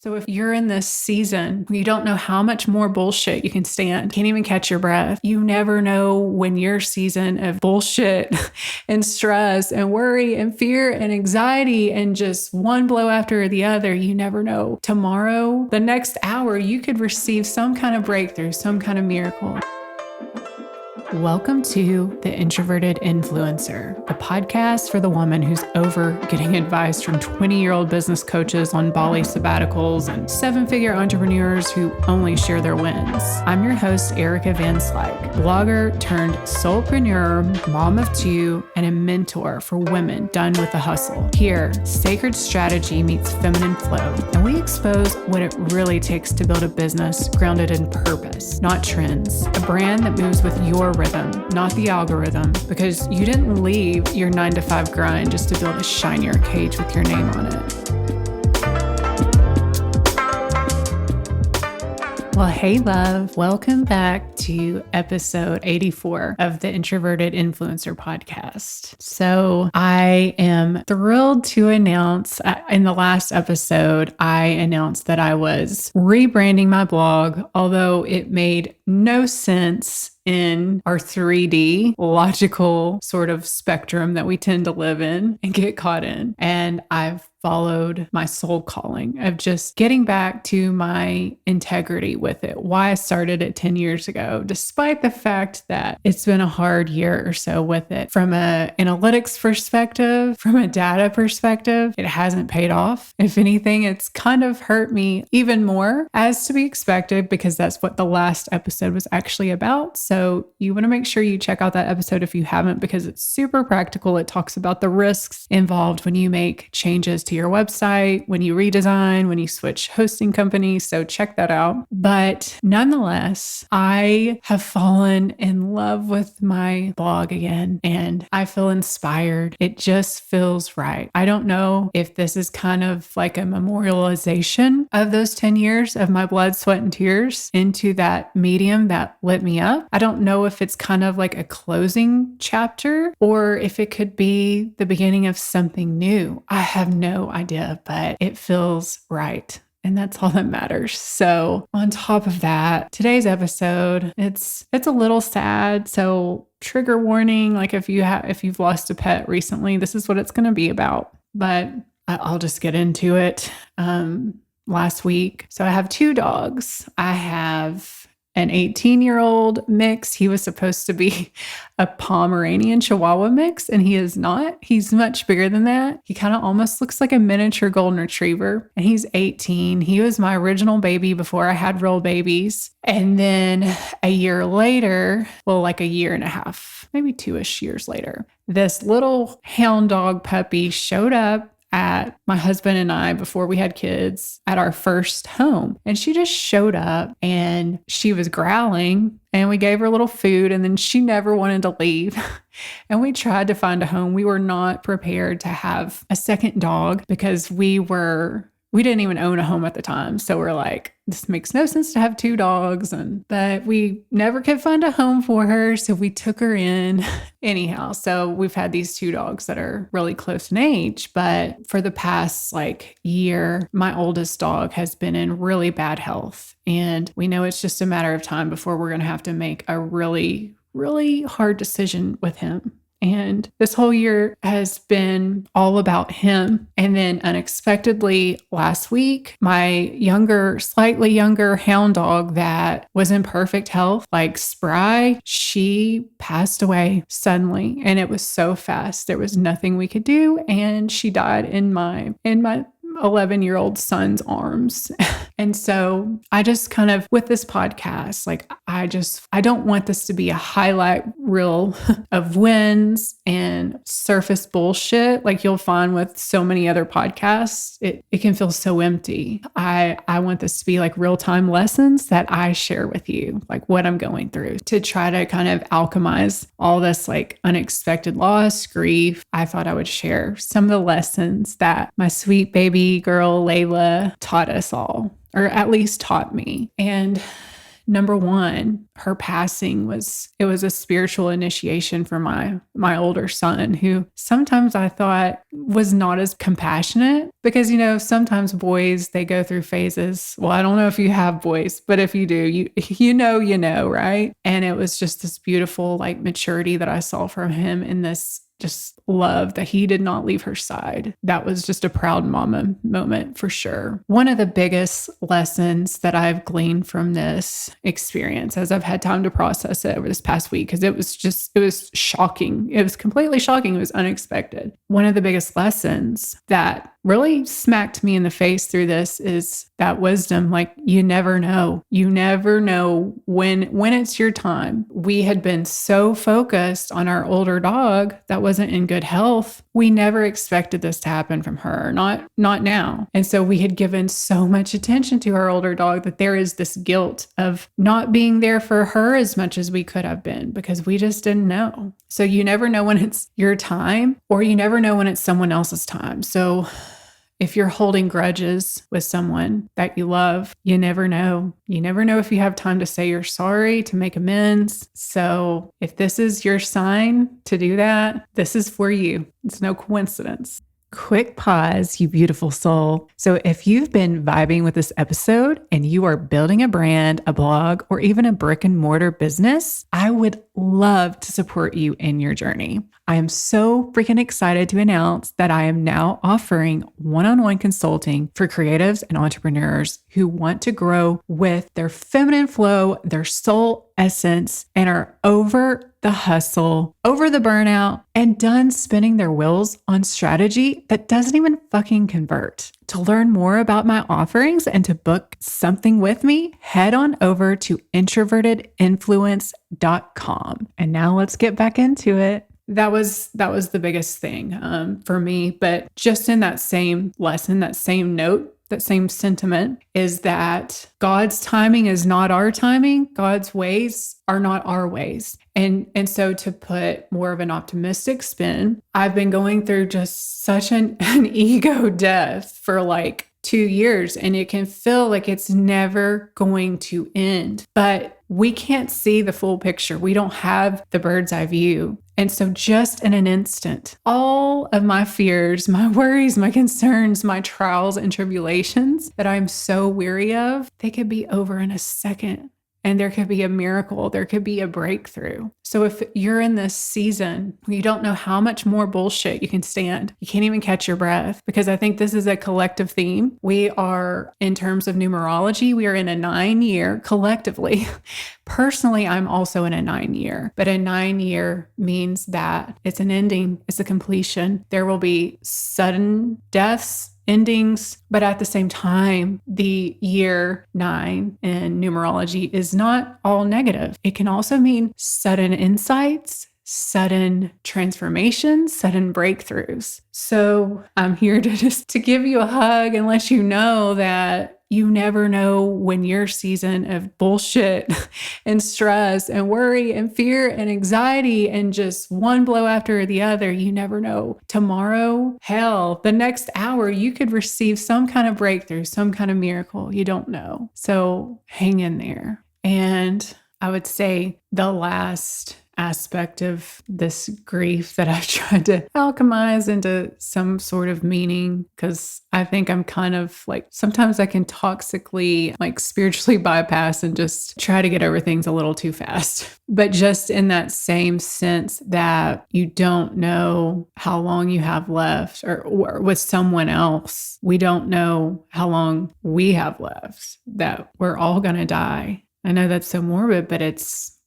So if you're in this season where you don't know how much more bullshit you can stand, can't even catch your breath, you never know when your season of bullshit and stress and worry and fear and anxiety and just one blow after the other, you never know. Tomorrow, the next hour, you could receive some kind of breakthrough, some kind of miracle. Welcome to The Introverted Influencer, the podcast for the woman who's over getting advice from 20-year-old business coaches on Bali sabbaticals and 7-figure entrepreneurs who only share their wins. I'm your host, Erica Van Slyke, blogger turned soulpreneur, mom of two, and a mentor for women done with the hustle. Here, sacred strategy meets feminine flow, and we expose what it really takes to build a business grounded in purpose, not trends, a brand that moves with your rhythm, not the algorithm, because you didn't leave your 9-to-5 grind just to build a shinier cage with your name on it. Well, hey love, welcome back to episode 84 of the Introverted Influencer podcast. So I am thrilled to announce, in the last episode, I announced that I was rebranding my blog, although it made no sense in our 3D logical sort of spectrum that we tend to live in and get caught in. And I've followed my soul calling of just getting back to my integrity with it. Why I started it 10 years ago, despite the fact that it's been a hard year or so with it. From an analytics perspective, from a data perspective, it hasn't paid off. If anything, it's kind of hurt me even more, as to be expected, because that's what the last episode was actually about. So you want to make sure you check out that episode if you haven't, because it's super practical. It talks about the risks involved when you make changes to your website, when you redesign, when you switch hosting companies. So check that out. But nonetheless, I have fallen in love with my blog again, and I feel inspired. It just feels right. I don't know if this is kind of like a memorialization of those 10 years of my blood, sweat, and tears into that medium that lit me up. I don't know if it's kind of like a closing chapter or if it could be the beginning of something new. I have no idea, but it feels right. And that's all that matters. So on top of that, today's episode, it's a little sad. So trigger warning, like if you've lost a pet recently, this is what it's going to be about. But I'll just get into it. Last week, so I have two dogs. I have an 18-year-old mix. He was supposed to be a Pomeranian Chihuahua mix, and he is not. He's much bigger than that. He kind of almost looks like a miniature golden retriever, and he's 18. He was my original baby before I had real babies. And then a year later, well, like a year and a half, maybe 2-ish years later, this little hound dog puppy showed up at my husband and I, before we had kids, at our first home. And she just showed up and she was growling, and we gave her a little food, and then she never wanted to leave. And we tried to find a home. We were not prepared to have a second dog because we didn't even own a home at the time. So we're like, this makes no sense to have two dogs. But we never could find a home for her. So we took her in anyhow. So we've had these two dogs that are really close in age. But for the past year, my oldest dog has been in really bad health. And we know it's just a matter of time before we're going to have to make a really, really hard decision with him. And this whole year has been all about him. And then unexpectedly last week, my slightly younger hound dog that was in perfect health, like Spry, she passed away suddenly. And it was so fast. There was nothing we could do. And she died in my 11-year-old son's arms. And so I just kind of, with this podcast, I don't want this to be a highlight reel of wins and surface bullshit like you'll find with so many other podcasts. It can feel so empty. I want this to be like real-time lessons that I share with you, like what I'm going through, to try to kind of alchemize all this unexpected loss, grief. I thought I would share some of the lessons that my sweet baby girl Layla taught us all, or at least taught me. And number one, her passing was a spiritual initiation for my older son, who sometimes I thought was not as compassionate, because sometimes boys, they go through phases. Well, I don't know if you have boys, but if you do, you know, right? And it was just this beautiful like maturity that I saw from him in this just love that he did not leave her side. That was just a proud mama moment for sure. One of the biggest lessons that I've gleaned from this experience, as I've had time to process it over this past week, because it was shocking. It was completely shocking. It was unexpected. One of the biggest lessons that really smacked me in the face through this is that wisdom. Like, you never know. You never know when it's your time. We had been so focused on our older dog that wasn't in good health. We never expected this to happen from her, not now. And so we had given so much attention to our older dog that there is this guilt of not being there for her as much as we could have been, because we just didn't know. So you never know when it's your time, or you never know when it's someone else's time. So if you're holding grudges with someone that you love, you never know. You never know if you have time to say you're sorry, to make amends. So if this is your sign to do that, this is for you. It's no coincidence. Quick pause, you beautiful soul. So if you've been vibing with this episode and you are building a brand, a blog, or even a brick and mortar business, I would love to support you in your journey. I am so freaking excited to announce that I am now offering one-on-one consulting for creatives and entrepreneurs who want to grow with their feminine flow, their soul essence, and are over the hustle, over the burnout, and done spinning their wheels on strategy that doesn't even fucking convert. To learn more about my offerings and to book something with me, head on over to introvertedinfluence.com. And now let's get back into it. That was the biggest thing for me. But just in that same lesson, that same note, that same sentiment is that God's timing is not our timing. God's ways are not our ways. And so to put more of an optimistic spin, I've been going through just such an ego death for like 2 years, and it can feel like it's never going to end. But we can't see the full picture. We don't have the bird's eye view. And so just in an instant, all of my fears, my worries, my concerns, my trials and tribulations that I'm so weary of, they could be over in a second. And there could be a miracle. There could be a breakthrough. So if you're in this season where you don't know how much more bullshit you can stand, you can't even catch your breath, because I think this is a collective theme. We are, in terms of numerology, we are in a 9-year collectively. Personally, I'm also in a 9-year, but a 9-year means that it's an ending, it's a completion. There will be sudden deaths, endings, but at the same time, the year 9 in numerology is not all negative. It can also mean sudden insights, sudden transformations, sudden breakthroughs. So I'm here to give you a hug and let you know that you never know when your season of bullshit and stress and worry and fear and anxiety and just one blow after the other, you never know. Tomorrow, hell, the next hour, you could receive some kind of breakthrough, some kind of miracle. You don't know. So hang in there. And I would say the last aspect of this grief that I've tried to alchemize into some sort of meaning, because I think I'm kind of like, sometimes I can toxically, like spiritually bypass and just try to get over things a little too fast. But just in that same sense that you don't know how long you have left, or with someone else, we don't know how long we have left, that we're all going to die. I know that's so morbid, but that's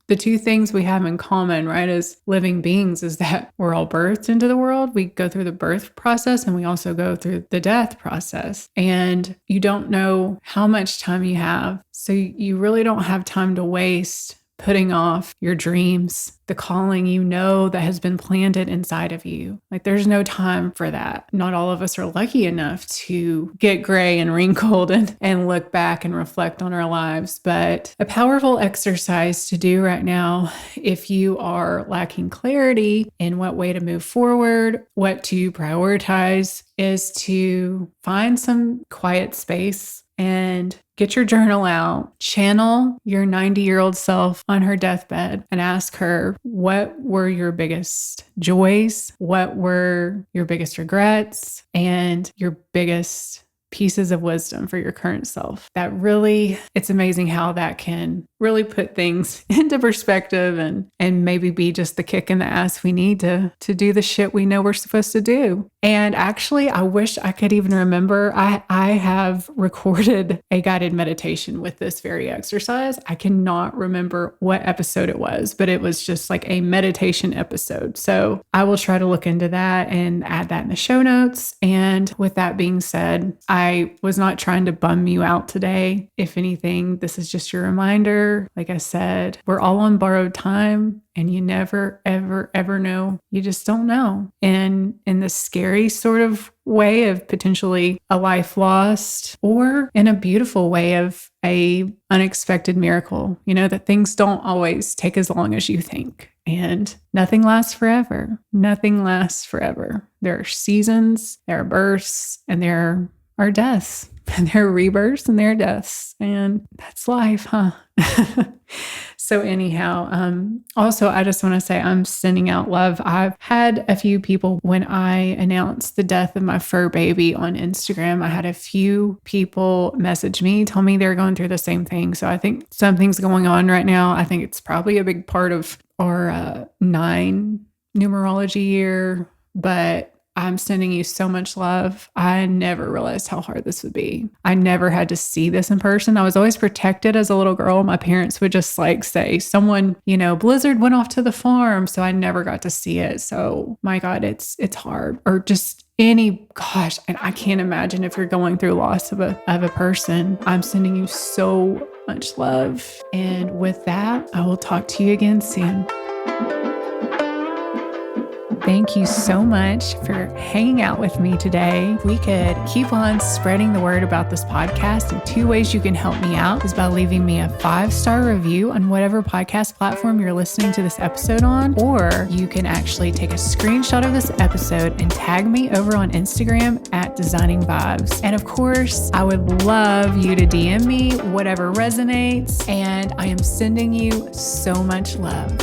the two things we have in common, right, as living beings, is that we're all birthed into the world. We go through the birth process, and we also go through the death process. And you don't know how much time you have. So you really don't have time to waste putting off your dreams, the calling that has been planted inside of you. Like, there's no time for that. Not all of us are lucky enough to get gray and wrinkled and look back and reflect on our lives. But a powerful exercise to do right now, if you are lacking clarity in what way to move forward, what to prioritize, is to find some quiet space and get your journal out, channel your 90-year-old self on her deathbed and ask her, what were your biggest joys? What were your biggest regrets and your biggest pieces of wisdom for your current self? That really, it's amazing how that can really put things into perspective and maybe be just the kick in the ass we need to do the shit we know we're supposed to do. And actually, I wish I could even remember, I have recorded a guided meditation with this very exercise. I cannot remember what episode it was, but it was just like a meditation episode. So I will try to look into that and add that in the show notes. And with that being said, I was not trying to bum you out today. If anything, this is just your reminder. Like I said, we're all on borrowed time and you never, ever, ever know. You just don't know. And in the scary sort of way of potentially a life lost, or in a beautiful way of a unexpected miracle, that things don't always take as long as you think. And nothing lasts forever. Nothing lasts forever. There are seasons, there are births, and there are deaths. And there are rebirths and there are deaths. And that's life, huh? So anyhow, also, I just want to say I'm sending out love. I've had a few people, when I announced the death of my fur baby on Instagram, I had a few people message me, tell me they're going through the same thing. So I think something's going on right now. I think it's probably a big part of our 9 numerology year, but I'm sending you so much love. I never realized how hard this would be. I never had to see this in person. I was always protected as a little girl. My parents would just say someone, Blizzard went off to the farm. So I never got to see it. So my God, it's hard. Or just and I can't imagine if you're going through loss of a person. I'm sending you so much love. And with that, I will talk to you again soon. Thank you so much for hanging out with me today. We could keep on spreading the word about this podcast. And 2 ways you can help me out is by leaving me a 5-star review on whatever podcast platform you're listening to this episode on, or you can actually take a screenshot of this episode and tag me over on Instagram at Designing Vibes. And of course, I would love you to DM me whatever resonates. And I am sending you so much love.